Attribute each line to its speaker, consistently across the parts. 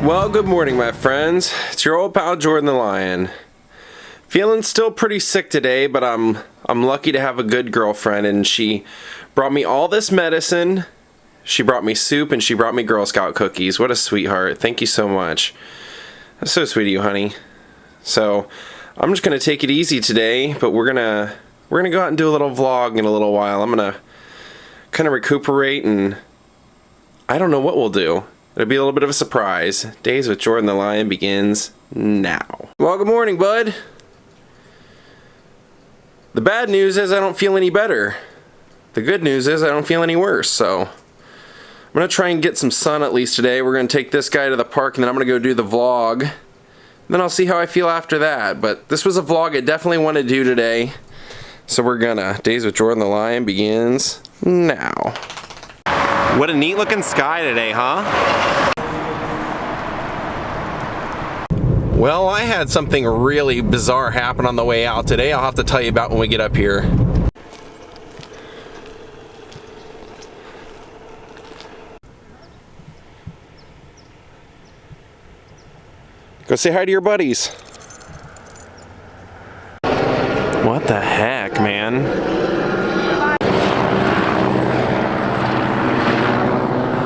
Speaker 1: Well, good morning, my friends. It's your old pal Jordan the Lion. Feeling still pretty sick today, but I'm lucky to have a good girlfriend, and she brought me all this medicine. She brought me soup, and she brought me Girl Scout cookies. What a sweetheart. Thank you so much. That's so sweet of you, honey. So, I'm just gonna take it easy today, but we're gonna go out and do a little vlog in a little while. I'm gonna kind of recuperate, and I don't know what we'll do. It'll be a little bit of a surprise. Daze with Jordan the Lion begins now. Well, good morning, bud. The bad news is I don't feel any better. The good news is I don't feel any worse, so I'm gonna try and get some sun at least today. We're gonna take this guy to the park, and then I'm gonna go do the vlog. And then I'll see how I feel after that. But this was a vlog I definitely want to do today, so we're gonna. Daze with Jordan the Lion begins now. What a neat looking sky today, huh? Well, I had something really bizarre happen on the way out today. I'll have to tell you about when we get up here. Go say hi to your buddies. What the heck, man?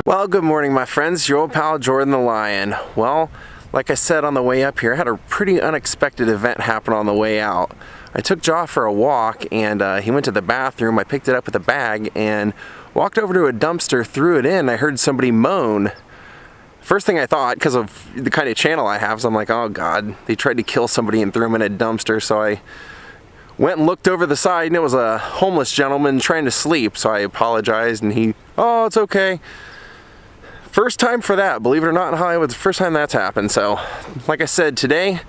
Speaker 1: Well, good morning, my friends. Your old pal Jordan the Lion. Well, like I said on the way up here, I had a pretty unexpected event happen on the way out. I took Jaw for a walk, and he went to the bathroom. I picked it up with a bag and walked over to a dumpster, threw it in. I heard somebody moan. First thing I thought, because of the kind of channel I have, so I'm like, oh God, they tried to kill somebody and threw him in a dumpster. So I went and looked over the side, and it was a homeless gentleman trying to sleep. So I apologized, and he, oh, it's okay. First time for that, believe it or not, in Hollywood, it's the first time that's happened. So, like I said, today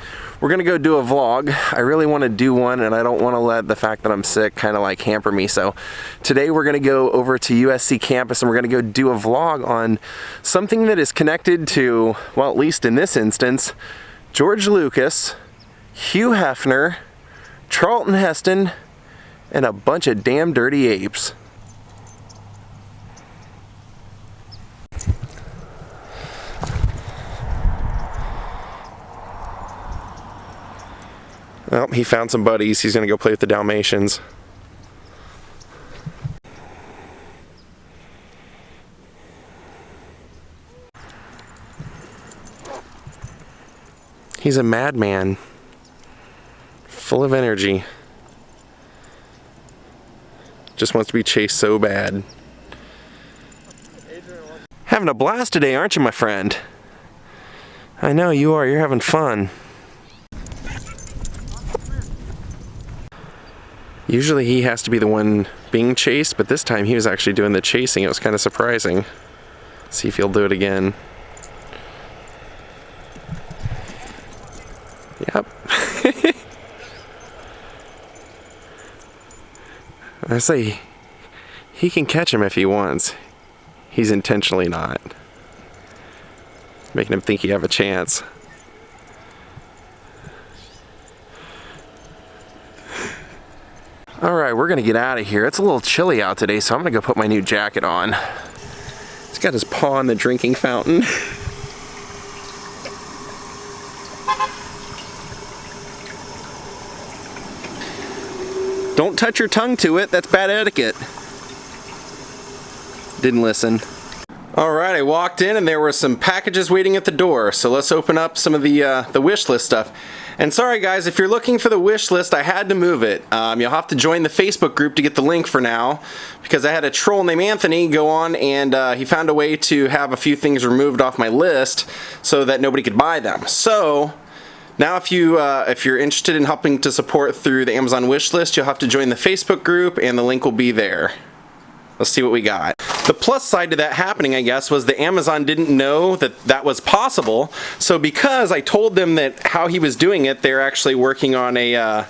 Speaker 1: we're gonna go do a vlog. I really want to do one, and I don't want to let the fact that I'm sick kind of like hamper me. So today we're gonna go over to USC campus, and we're gonna go do a vlog on something that is connected to, well, at least in this instance, George Lucas, Hugh Hefner, Charlton Heston, and a bunch of damn dirty apes. Well, he found some buddies. He's gonna go play with the Dalmatians. He's a madman, full of energy. Just wants to be chased so bad. Having a blast today, aren't you, my friend? I know you are. You're having fun. Usually he has to be the one being chased, but this time he was actually doing the chasing. It was kind of surprising. See if he'll do it again. Yep. I say, he can catch him if he wants. He's intentionally not. Making him think he have a chance. Alright, we're gonna get out of here. It's a little chilly out today, so I'm gonna go put my new jacket on. He's got his paw in the drinking fountain. Don't touch your tongue to it, that's bad etiquette. Didn't listen. Alright, I walked in and there were some packages waiting at the door, so let's open up some of the wish list stuff. And sorry guys, if you're looking for the wish list, I had to move it. You'll have to join the Facebook group to get the link for now, because I had a troll named Anthony go on and he found a way to have a few things removed off my list so that nobody could buy them. So now if you're interested in helping to support through the Amazon wish list, you'll have to join the Facebook group and the link will be there. Let's see what we got. The plus side to that happening, I guess, was that Amazon didn't know that that was possible. So because I told them that how he was doing it, they're actually working on a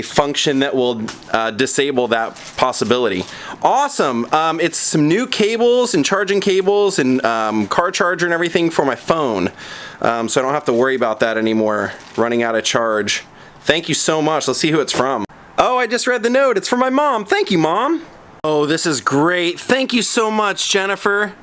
Speaker 1: function that will disable that possibility. Awesome. It's some new cables and charging cables and car charger and everything for my phone. So I don't have to worry about that anymore, running out of charge. Thank you so much. Let's see who it's from. Oh, I just read the note. It's from my mom. Thank you, Mom. Oh, this is great. Thank you so much, Jennifer.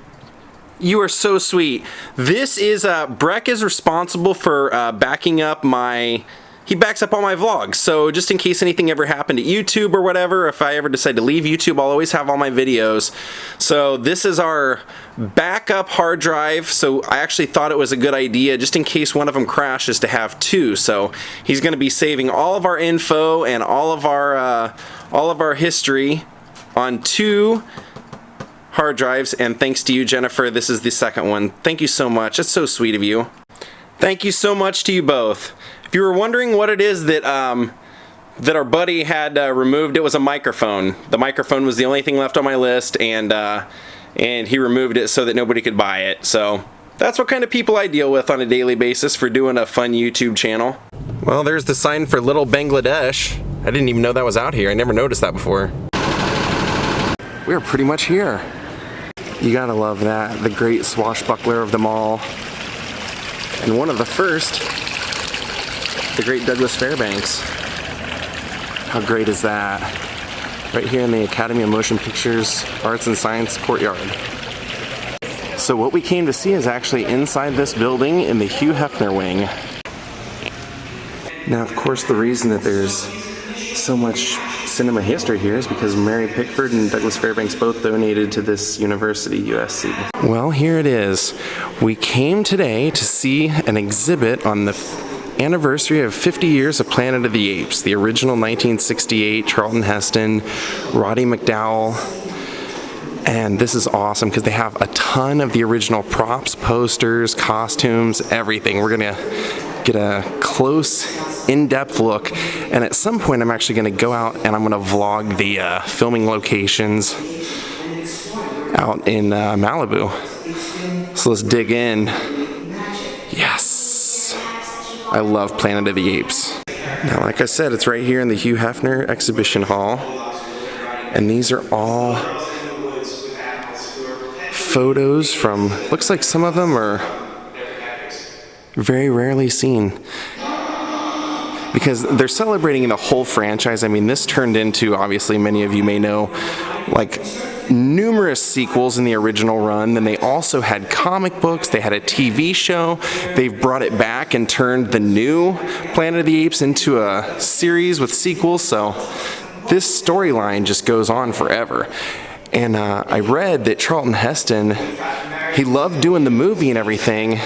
Speaker 1: You are so sweet. This is, Breck is responsible for backing up my... He backs up all my vlogs, so just in case anything ever happened to YouTube or whatever, if I ever decide to leave YouTube, I'll always have all my videos. So this is our backup hard drive, so I actually thought it was a good idea, just in case one of them crashes, to have two. So he's going to be saving all of our info and all of our history on two hard drives, and thanks to you, Jennifer, this is the second one. Thank you so much. That's so sweet of you. Thank you so much to you both. If you were wondering what it is that that our buddy had removed, it was a microphone. The microphone was the only thing left on my list, and he removed it so that nobody could buy it. So that's what kind of people I deal with on a daily basis for doing a fun YouTube channel. Well, there's the sign for Little Bangladesh. I didn't even know that was out here. I never noticed that before. We're pretty much here. You gotta love that. The great swashbuckler of them all. And one of the first, the great Douglas Fairbanks. How great is that? Right here in the Academy of Motion Pictures Arts and Science courtyard. So what we came to see is actually inside this building in the Hugh Hefner wing. Now, of course, the reason that there's so much cinema history here is because Mary Pickford and Douglas Fairbanks both donated to this university, USC. Well, here it is. We came today to see an exhibit on the anniversary of 50 years of Planet of the Apes, the original 1968, Charlton Heston, Roddy McDowell. And this is awesome because they have a ton of the original props, posters, costumes, everything. We're gonna get a close, in-depth look, and at some point I'm actually gonna go out and I'm gonna vlog the filming locations out in Malibu. So let's dig in. Yes! I love Planet of the Apes. Now, like I said, it's right here in the Hugh Hefner Exhibition Hall, and these are all photos from, looks like some of them are very rarely seen, because they're celebrating the whole franchise. I mean, this turned into, obviously many of you may know, like numerous sequels in the original run. Then they also had comic books, they had a TV show, they've brought it back and turned the new Planet of the Apes into a series with sequels, so this storyline just goes on forever. And I read that Charlton Heston, he loved doing the movie and everything,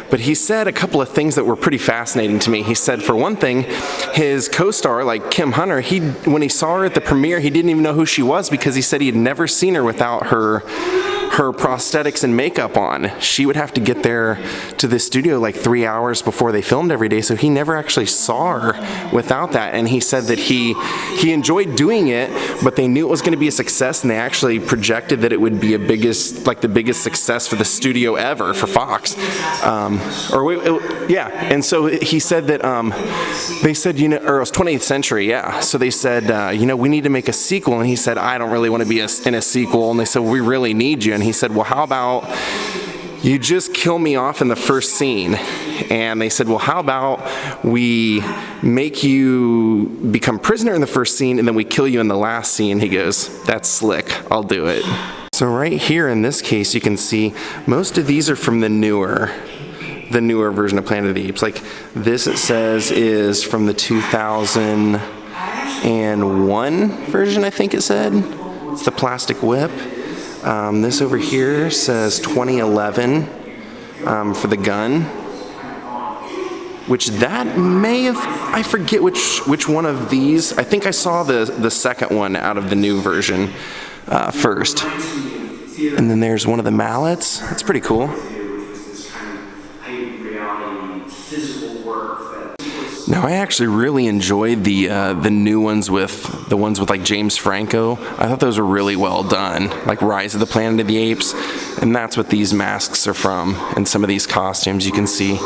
Speaker 1: but he said a couple of things that were pretty fascinating to me. He said, for one thing, his co-star, like Kim Hunter, when he saw her at the premiere, he didn't even know who she was because he said he had never seen her without her prosthetics and makeup on. She would have to get there to the studio like 3 hours before they filmed every day, so he never actually saw her without that. And he said that he enjoyed doing it, but they knew it was going to be a success, and they actually projected that it would be the biggest success for the studio ever, for Fox. And so he said that they said, you know, or it was 20th Century, yeah. So they said, you know, we need to make a sequel, and he said, I don't really want to be in a sequel. And they said, well, we really need you. And he said, well, how about you just kill me off in the first scene? And they said, well, how about we make you become prisoner in the first scene and then we kill you in the last scene? He goes, that's slick, I'll do it. So right here in this case, you can see most of these are from the newer version of Planet of the Apes. Like this, it says, is from the 2001 version, I think it said. It's the plastic whip. This over here says 2011 for the gun, which that may have, I forget which one of these. I think I saw the second one out of the new version first. And then there's one of the mallets. That's pretty cool. Now, I actually really enjoyed the new ones with like James Franco. I thought those were really well done, like Rise of the Planet of the Apes, and that's what these masks are from. And some of these costumes you can see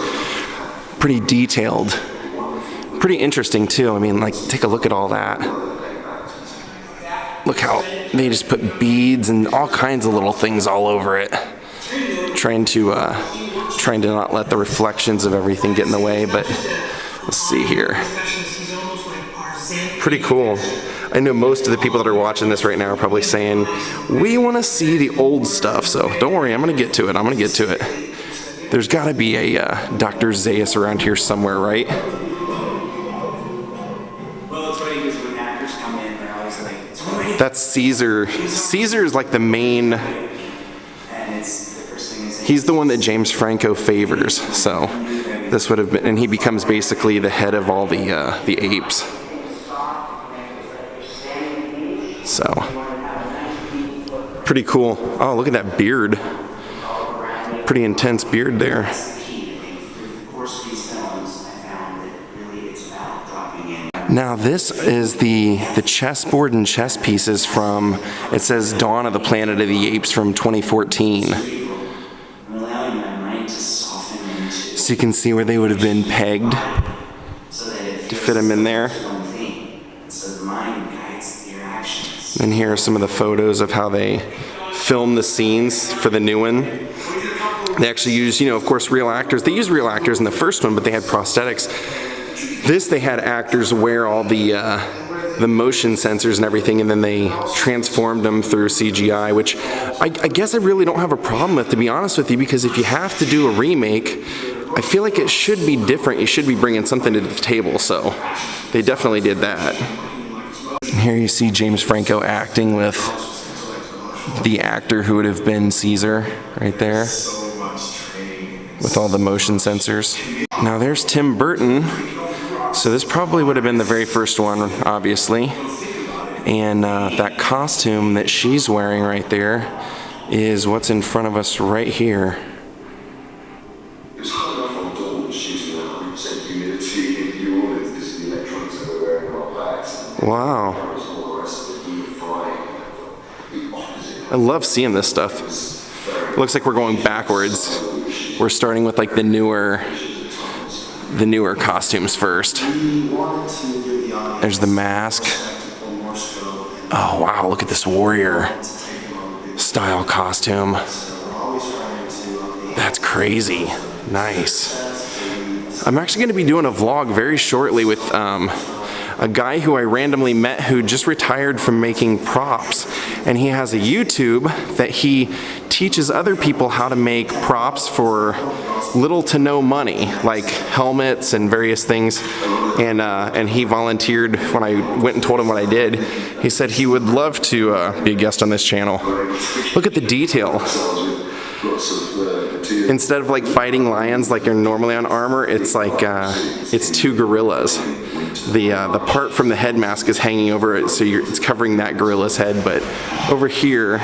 Speaker 1: pretty detailed, pretty interesting too. I mean, like take a look at all that. Look how they just put beads and all kinds of little things all over it, trying to not let the reflections of everything get in the way, but. Let's see here. Pretty cool. I know most of the people that are watching this right now are probably saying, we want to see the old stuff, so don't worry, I'm going to get to it. There's got to be a Dr. Zaius around here somewhere, right?
Speaker 2: Well, it's funny because when actors come in, they're always like, it's funny.
Speaker 1: That's Caesar. Caesar is like the main... He's the one that James Franco favors, so this would have been, and he becomes basically the head of all the apes. So, pretty cool. Oh, look at that beard. Pretty intense beard there. Now this is the chessboard and chess pieces from, it says Dawn of the Planet of the Apes from 2014. So you can see where they would have been pegged to fit them in there. And here are some of the photos of how they filmed the scenes for the new one. They actually use, of course, real actors. They used real actors in the first one, but they had prosthetics. This, they had actors wear all the motion sensors and everything, and then they transformed them through CGI, which I guess I really don't have a problem with, to be honest with you, because if you have to do a remake, I feel like it should be different. You should be bringing something to the table, so they definitely did that. And here you see James Franco acting with the actor who would have been Caesar right there, with all the motion sensors. Now there's Tim Burton. So this probably would have been the very first one, obviously. And that costume that she's wearing right there is what's in front of us right here. Wow. I love seeing this stuff. It looks like we're going backwards. We're starting with like the newer costumes first. There's the mask. Oh wow, look at this warrior style costume. That's crazy. Nice. I'm actually going to be doing a vlog very shortly with a guy who I randomly met who just retired from making props, and he has a YouTube that he teaches other people how to make props for little to no money, like helmets and various things. And he volunteered when I went and told him what I did. He said he would love to be a guest on this channel. Look at the detail. Instead of like fighting lions like you're normally on armor, it's like it's two gorillas. The part from the head mask is hanging over it, so it's covering that gorilla's head. But over here,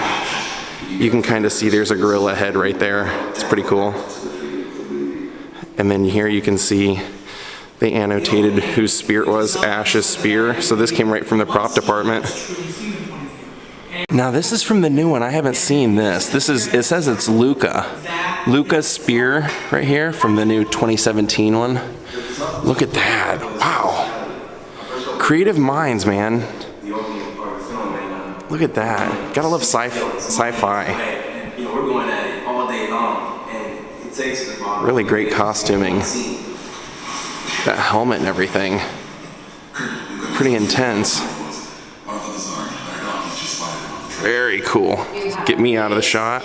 Speaker 1: you can kind of see there's a gorilla head right there. It's pretty cool. And then here you can see they annotated whose spear it was, Ash's spear. So this came right from the prop department. Now this is from the new one. I haven't seen this. It says it's Luca's spear right here from the new 2017 one. Look at that. Wow. Creative minds, man. Look at that. Gotta love sci-fi.
Speaker 2: We're going at it all day long, and it takes
Speaker 1: really great costuming. That helmet and everything. Pretty intense. Very cool. Get me out of the shot.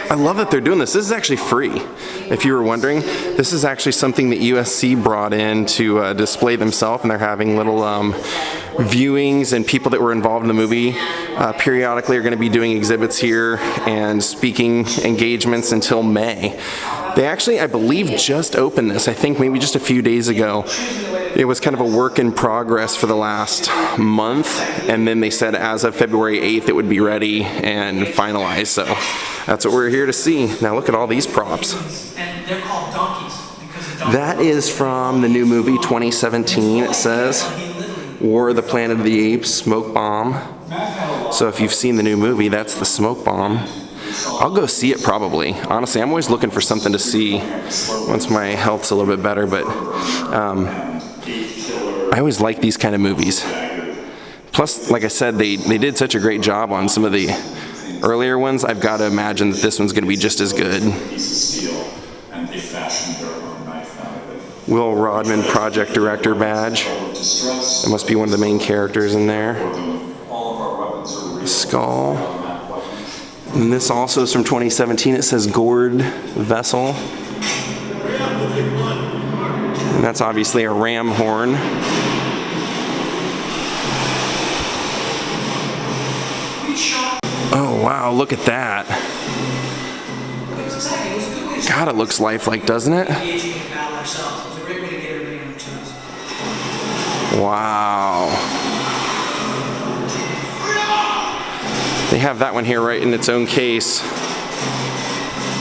Speaker 1: I love that they're doing this. This is actually free. If you were wondering, this is actually something that USC brought in to display themselves, and they're having little viewings, and people that were involved in the movie periodically are going to be doing exhibits here and speaking engagements until May. They actually, I believe, just opened this. I think maybe just a few days ago. It was kind of a work in progress for the last month, and then they said as of February 8th it would be ready and finalized. So that's what we're here to see. Now look at all these props.
Speaker 2: And they're called donkeys.
Speaker 1: That is from the new movie 2017, it says. War of the Planet of the Apes, smoke bomb. So if you've seen the new movie, that's the smoke bomb. I'll go see it probably. Honestly, I'm always looking for something to see once my health's a little bit better, but I always like these kind of movies. Plus, like I said, they did such a great job on some of the earlier ones. I've got to imagine that this one's going to be just as good. Will Rodman Project Director badge. That must be one of the main characters in there. Skull. And this also is from 2017. It says gourd vessel. And that's obviously a ram horn. Oh wow, look at that. God, it looks lifelike, doesn't it? Wow. They have that one here right in its own case.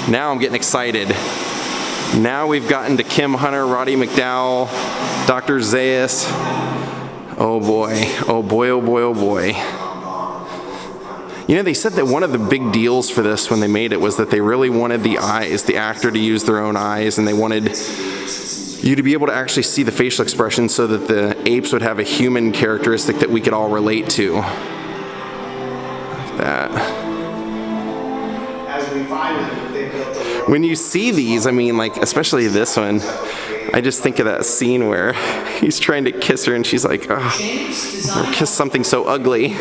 Speaker 1: Now I'm getting excited. Now we've gotten to Kim Hunter, Roddy McDowell, Dr. Zaius. Oh boy, oh boy, oh boy, oh boy. You know, they said that one of the big deals for this when they made it was that they really wanted the eyes, the actor to use their own eyes, and they wanted you to be able to actually see the facial expression so that the apes would have a human characteristic that we could all relate to. Like that. When you see these, I mean, like, especially this one, I just think of that scene where he's trying to kiss her and she's like, oh, or kiss something so ugly.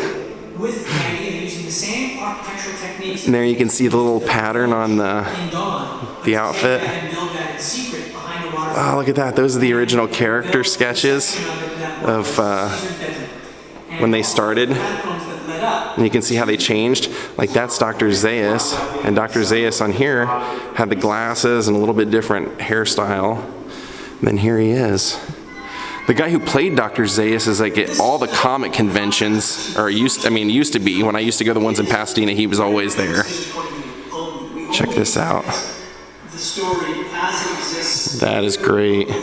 Speaker 1: And there you can see the little pattern on the outfit. Oh, look at that. Those are the original character sketches of when they started. And you can see how they changed. Like, that's Dr. Zaius. And Dr. Zaius on here had the glasses and a little bit different hairstyle. And then here he is. The guy who played Dr. Zaius is like at all the comic conventions, or used to be. When I used to go to the ones in Pasadena, he was always there. Check this out. That is great. You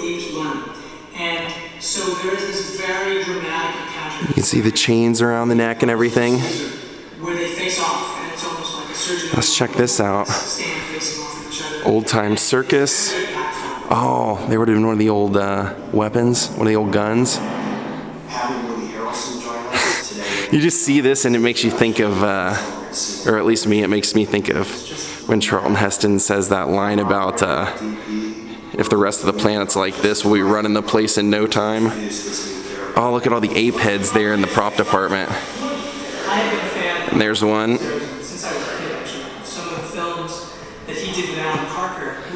Speaker 1: can see the chains around the neck and everything. Let's check this out. Old time circus. Oh, they would have been one of the old weapons, one of the old guns. You just see this and it makes you think of, or at least me, it makes me think of when Charlton Heston says that line about if the rest of the planet's like this, we'll be running the place in no time. Oh, look at all the ape heads there in the prop department. And there's one.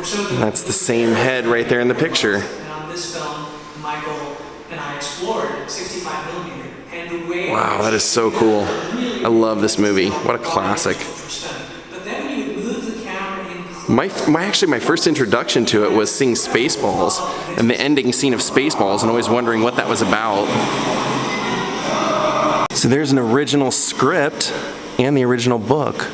Speaker 1: And that's the same head right there in the picture.
Speaker 3: And on this film, Michael and I explored 65mm. And the way
Speaker 1: wow, that is so cool. I love this movie. What a classic.
Speaker 3: But then when you move the camera in
Speaker 1: My first introduction to it was seeing Spaceballs and the ending scene of Spaceballs and always wondering what that was about. So there's an original script and the original book.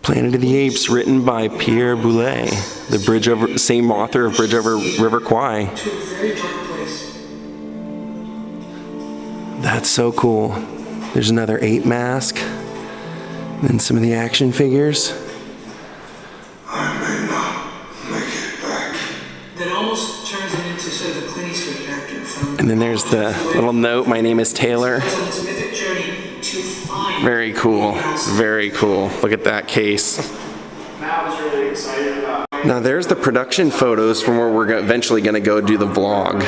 Speaker 1: Planet of the Apes, written by Pierre Boulet, the same author of Bridge Over River Kwai. That's so cool. There's another ape mask, and some of the action figures.
Speaker 4: I may not make it back.
Speaker 3: That almost turns him into sort of a Clint Eastwood character from.
Speaker 1: And then there's the little note, "My name is Taylor." Very cool, very cool. Look at that case.
Speaker 4: Matt was really excited about.
Speaker 1: Now there's the production photos from where we're eventually going to go do the vlog.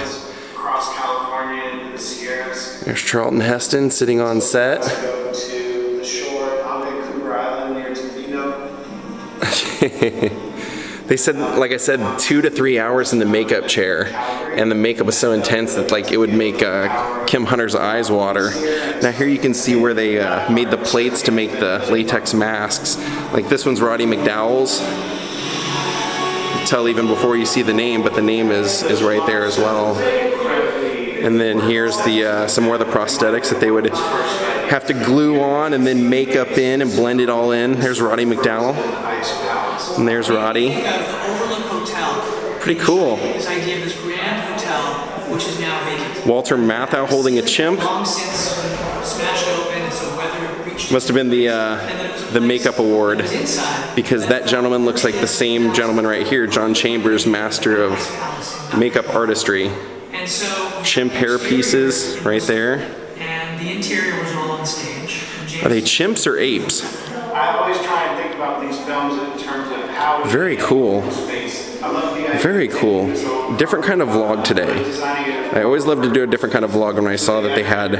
Speaker 4: Across California into the Sierras.
Speaker 1: There's Charlton Heston sitting on set.
Speaker 4: Go to the shore on Vancouver Island near Tofino.
Speaker 1: They said, like I said, 2 to 3 hours in the makeup chair, and the makeup was so intense that like it would make Kim Hunter's eyes water. Now here you can see where they made the plates to make the latex masks. Like this one's Roddy McDowell's. You can tell even before you see the name, but the name is right there as well. And then here's the some more of the prosthetics that they would have to glue on and then make up in and blend it all in. There's Roddy McDowell. And there's Roddy. Pretty cool.
Speaker 3: This idea of this grand hotel, which is now vacant.
Speaker 1: Walter Matthau holding a chimp.
Speaker 3: Long since smashed open, so whether it reached.
Speaker 1: Must have been the makeup award, because that gentleman looks like the same gentleman right here, John Chambers, master of makeup artistry.
Speaker 3: And so
Speaker 1: Chimp hair pieces right there.
Speaker 3: And the interior was all on the stage.
Speaker 1: Are they chimps or apes?
Speaker 4: I always try and think about these films in terms of
Speaker 1: Very cool. Very cool. Different kind of vlog today. I always love to do a different kind of vlog when I saw that they had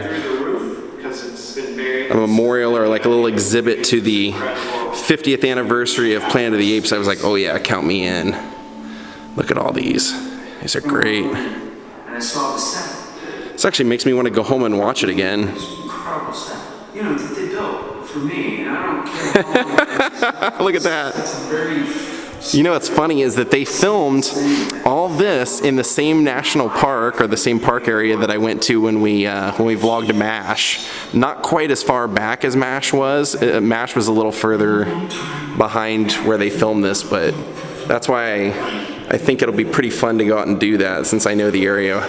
Speaker 1: a memorial or like a little exhibit to the 50th anniversary of Planet of the Apes. I was like, oh yeah, count me in. Look at all these. These are great. This actually makes me want to go home and watch it again.
Speaker 2: Incredible stuff. You know, that they built for me, and I don't care how long.
Speaker 1: Look at that.
Speaker 2: It's very.
Speaker 1: You know what's funny is that they filmed all this in the same national park or the same park area that I went to when we vlogged MASH. Not quite as far back as MASH was. MASH was a little further behind where they filmed this, but that's why I think it'll be pretty fun to go out and do that since I know the area.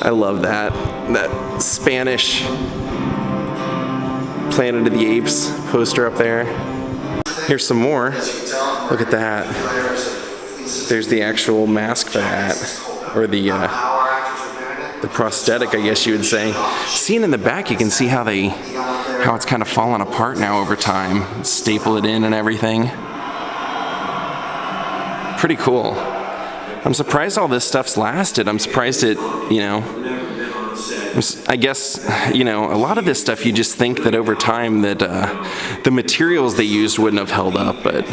Speaker 1: I love that Spanish Planet of the Apes poster up there. Here's some more. Look at that. There's the actual mask for that, or the prosthetic, I guess you would say. Seeing in the back, you can see how it's kind of fallen apart now over time. Staple it in and everything. Pretty cool. I'm surprised all this stuff's lasted. I'm surprised it, you know. I guess, you know, a lot of this stuff you just think that over time that the materials they used wouldn't have held up, but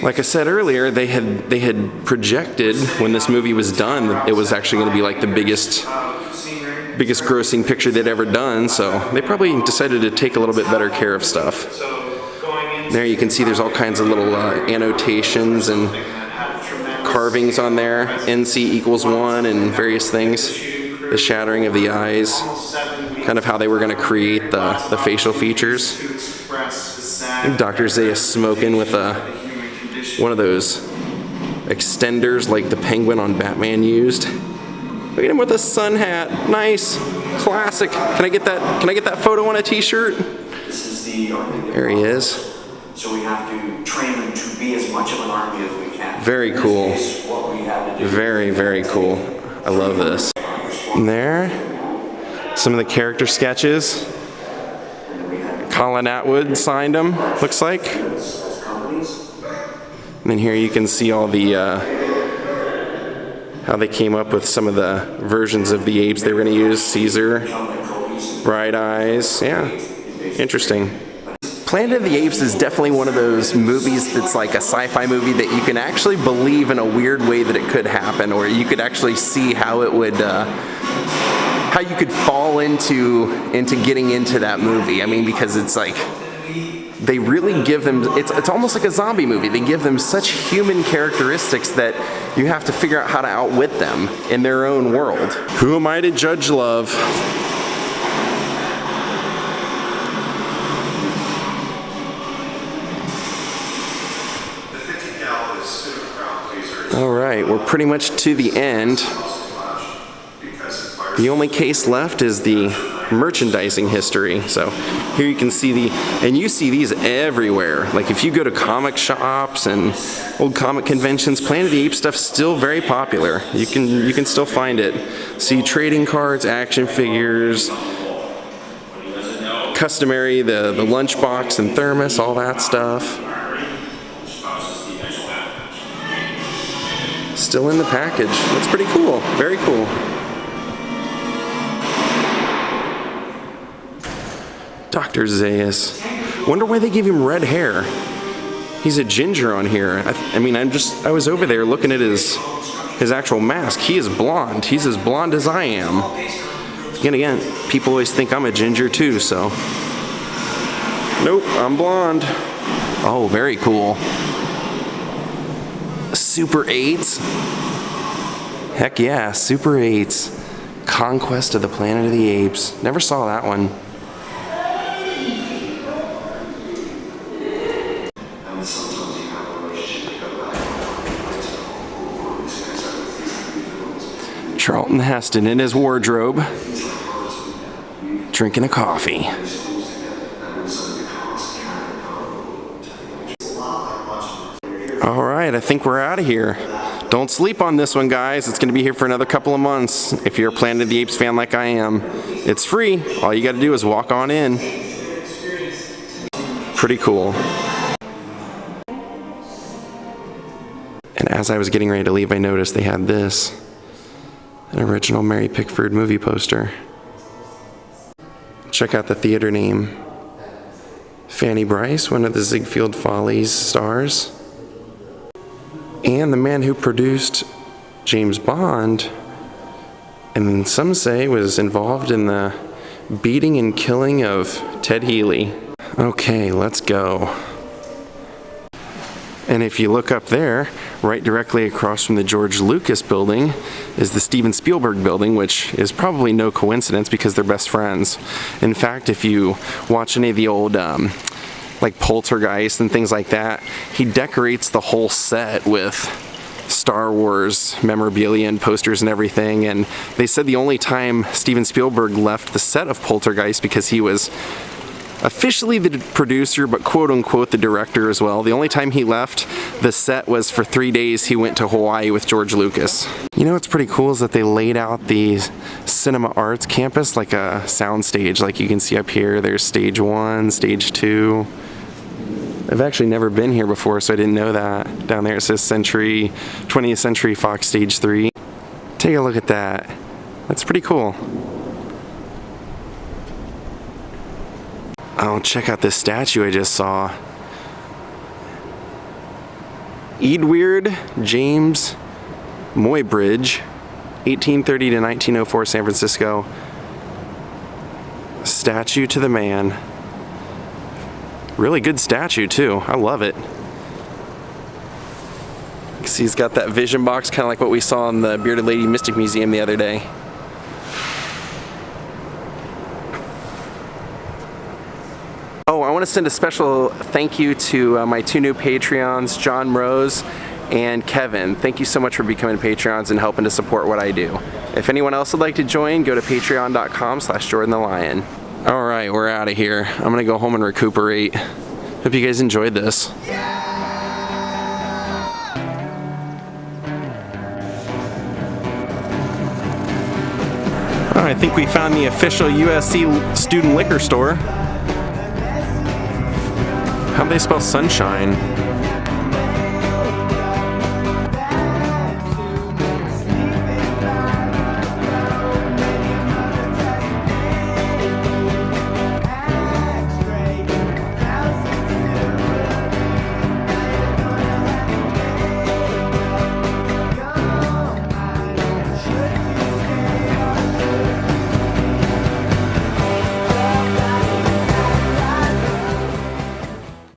Speaker 1: like I said earlier, they had projected when this movie was done, it was actually going to be like the biggest grossing picture they'd ever done, so they probably decided to take a little bit better care of stuff. There you can see there's all kinds of little annotations and carvings on there, NC = 1 and various things. The shattering of the eyes, kind of how they were going to create the facial features. Dr. Zaius smoking with one of those extenders like the Penguin on Batman used. Look at him with a sun hat. Nice, classic. Can I get that photo on a t-shirt? There he is.
Speaker 5: So we have to train them to be as much of an army as we can.
Speaker 1: Very cool. Very, very cool. I love this. And there, some of the character sketches. Colin Atwood signed them, looks like. And then here you can see all the how they came up with some of the versions of the apes they were going to use. Caesar, Bright Eyes. Yeah, interesting. Planet of the Apes is definitely one of those movies that's like a sci-fi movie that you can actually believe in a weird way that it could happen, or you could actually see how it would, how you could fall into getting into that movie. I mean, because it's like, they really give them, it's almost like a zombie movie. They give them such human characteristics that you have to figure out how to outwit them in their own world. Who am I to judge love? All right, we're pretty much to the end. The only case left is the merchandising history. So here you can see and you see these everywhere. Like if you go to comic shops and old comic conventions, Planet of the Apes stuff's still very popular. You can still find it. See trading cards, action figures, customary, the lunchbox and thermos, all that stuff. Still in the package. That's pretty cool. Very cool. Dr. Zaius. Wonder why they gave him red hair. He's a ginger on here. I mean, I was over there looking at his actual mask. He is blonde. He's as blonde as I am. Again, people always think I'm a ginger too, so. Nope, I'm blonde. Oh, very cool. Super 8s. Heck yeah, Super 8s. Conquest of the Planet of the Apes. Never saw that one. Charlton Heston in his wardrobe, drinking a coffee. All right, I think we're out of here. Don't sleep on this one, guys. It's going to be here for another couple of months. If you're a Planet of the Apes fan like I am, it's free. All you got to do is walk on in. Pretty cool. as I was getting ready to leave, I noticed they had this, an original Mary Pickford movie poster. Check out the theater name. Fanny Brice, one of the Ziegfeld Follies stars. And the man who produced James Bond, and some say was involved in the beating and killing of Ted Healy. Okay, let's go. And if you look up there, right directly across from the George Lucas building is the Steven Spielberg building, which is probably no coincidence because they're best friends. In fact, if you watch any of the old like Poltergeist and things like that, he decorates the whole set with Star Wars memorabilia and posters and everything. And they said the only time Steven Spielberg left the set of Poltergeist, because he was officially the producer, but quote-unquote the director as well. The only time he left the set was for 3 days. He went to Hawaii with George Lucas. You know what's pretty cool is that they laid out the Cinema Arts campus like a sound stage. Like you can see up here, there's stage 1, stage 2. I've actually never been here before, so I didn't know that. Down there it says 20th Century Fox Stage 3. Take a look at that. That's pretty cool. Oh, check out this statue I just saw. Edward James Muybridge, 1830 to 1904, San Francisco. Statue to the man. Really good statue too. I love it. You see he's got that vision box, kind of like what we saw in the Bearded Lady Mystic Museum the other day. Oh, I want to send a special thank you to my 2 new Patreons, John Rose and Kevin. Thank you so much for becoming Patreons and helping to support what I do. If anyone else would like to join, go to patreon.com/JordanTheLion. All right, we're out of here. I'm gonna go home and recuperate. Hope you guys enjoyed this. Oh, I think we found the official USC student liquor store. How'd they spell sunshine?